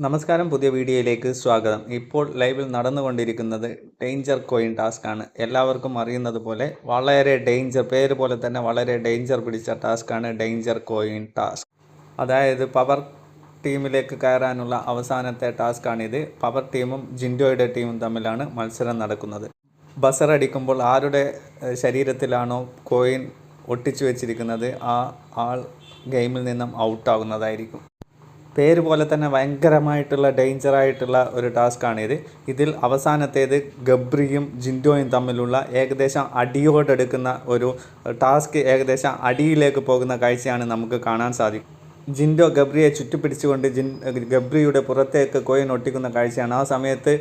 നമസ്കാരം, പുതിയ വീഡിയോയിലേക്ക് സ്വാഗതം. ഇപ്പോൾ ലൈവിൽ നടന്നുകൊണ്ടിരിക്കുന്നത് ഡേഞ്ചർ കോയിൻ ടാസ്ക് ആണ്. എല്ലാവർക്കും അറിയുന്നത് പോലെ വളരെ പേര് പോലെ തന്നെ വളരെ ഡേഞ്ചർ പിടിച്ച ടാസ്ക്കാണ് ഡേഞ്ചർ കോയിൻ ടാസ്ക്. അതായത് പവർ ടീമിലേക്ക് കയറാനുള്ള അവസാനത്തെ ടാസ്ക്കാണിത്. പവർ ടീമും ജിൻഡോയുടെ ടീമും തമ്മിലാണ് മത്സരം നടക്കുന്നത്. ബസർ അടിക്കുമ്പോൾ ആരുടെ ശരീരത്തിലാണോ കോയിൻ ഒട്ടിച്ചു വെച്ചിരിക്കുന്നത് ആ ആൾ ഗെയിമിൽ നിന്നും ഔട്ടാകുന്നതായിരിക്കും. പേര് പോലെ തന്നെ ഭയങ്കരമായിട്ടുള്ള ഡേഞ്ചറായിട്ടുള്ള ഒരു ടാസ്ക്കാണിത്. ഇതിൽ അവസാനത്തേത് ഗബ്രിയും ജിൻഡോയും തമ്മിലുള്ള ഏകദേശം അടിയോടെടുക്കുന്ന ഒരു ടാസ്ക്, ഏകദേശം അടിയിലേക്ക് പോകുന്ന കാഴ്ചയാണ് നമുക്ക് കാണാൻ സാധിക്കും. ജിൻഡോ ഗബ്രിയെ ചുറ്റിപ്പിടിച്ചുകൊണ്ട് ഗബ്രിയുടെ പുറത്തേക്ക് കോയിൻ ഒട്ടിക്കുന്ന കാഴ്ചയാണ്. ആ സമയത്ത്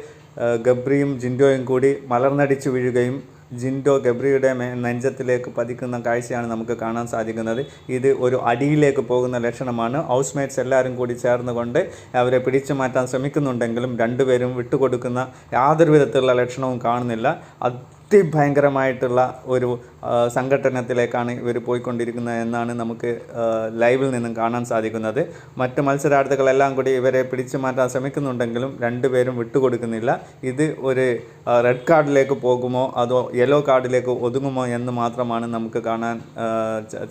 ഗബ്രിയും ജിൻഡോയും കൂടി മലർന്നടിച്ചു വീഴുകയും ജിൻഡോ ഗബ്രിയുടെ നെഞ്ചത്തിലേക്ക് പതിക്കുന്ന കാഴ്ചയാണ് നമുക്ക് കാണാൻ സാധിക്കുന്നത്. ഇത് ഒരു അടിയിലേക്ക് പോകുന്ന ലക്ഷണമാണ്. ഹൗസ്മേറ്റ്സ് എല്ലാവരും കൂടി ചേർന്നുകൊണ്ട് അവരെ പിടിച്ചു മാറ്റാൻ ശ്രമിക്കുന്നുണ്ടെങ്കിലും രണ്ടുപേരും വിട്ടുകൊടുക്കുന്ന യാതൊരു വിധത്തിലുള്ള ലക്ഷണവും കാണുന്നില്ല. അതിഭയങ്കരമായിട്ടുള്ള ഒരു സംഘട്ടനത്തിലേക്കാണ് ഇവർ പോയിക്കൊണ്ടിരിക്കുന്നത് എന്നാണ് നമുക്ക് ലൈവിൽ നിന്നും കാണാൻ സാധിക്കുന്നത്. മറ്റ് മത്സരാർത്ഥികളെല്ലാം കൂടി ഇവരെ പിടിച്ചു മാറ്റാൻ ശ്രമിക്കുന്നുണ്ടെങ്കിലും രണ്ടുപേരും വിട്ടുകൊടുക്കുന്നില്ല. ഇത് ഒരു റെഡ് കാർഡിലേക്ക് പോകുമോ അതോ യെല്ലോ കാർഡിലേക്ക് ഒതുങ്ങുമോ എന്ന് മാത്രമാണ് നമുക്ക്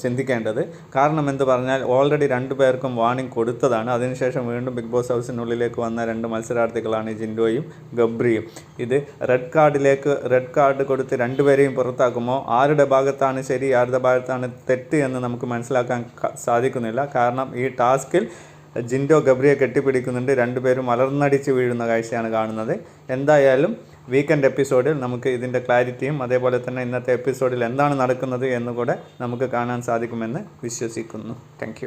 ചിന്തിക്കേണ്ടത്. കാരണം എന്ന് പറഞ്ഞാൽ ഓൾറെഡി രണ്ടുപേർക്കും വാർണിംഗ് കൊടുത്തതാണ്. അതിനുശേഷം വീണ്ടും ബിഗ് ബോസ് ഹൗസിനുള്ളിലേക്ക് വന്ന രണ്ട് മത്സരാർത്ഥികളാണ് ജിൻഡോയും ഗബ്രിയും. ഇത് റെഡ് കാർഡ് കൊടുത്ത് രണ്ടുപേരെയും പുറത്താക്കുമോ, ആരുടെ ഭാഗത്താണ് ശരി ആരുടെ ഭാഗത്താണ് തെറ്റ് എന്ന് നമുക്ക് മനസ്സിലാക്കാൻ സാധിക്കുന്നില്ല. കാരണം ഈ ടാസ്കിൽ ജിൻഡോ ഗബ്രിയെ കെട്ടിപ്പിടിക്കുന്നുണ്ട്, രണ്ടുപേരും മലർന്നടിച്ച് വീഴുന്ന കാഴ്ചയാണ് കാണുന്നത്. എന്തായാലും വീക്കെൻഡ് എപ്പിസോഡിൽ നമുക്ക് ഇതിൻ്റെ ക്ലാരിറ്റിയും അതേപോലെ തന്നെ ഇന്നത്തെ എപ്പിസോഡിൽ എന്താണ് നടക്കുന്നത് എന്നുകൂടെ നമുക്ക് കാണാൻ സാധിക്കുമെന്ന് വിശ്വസിക്കുന്നു. താങ്ക്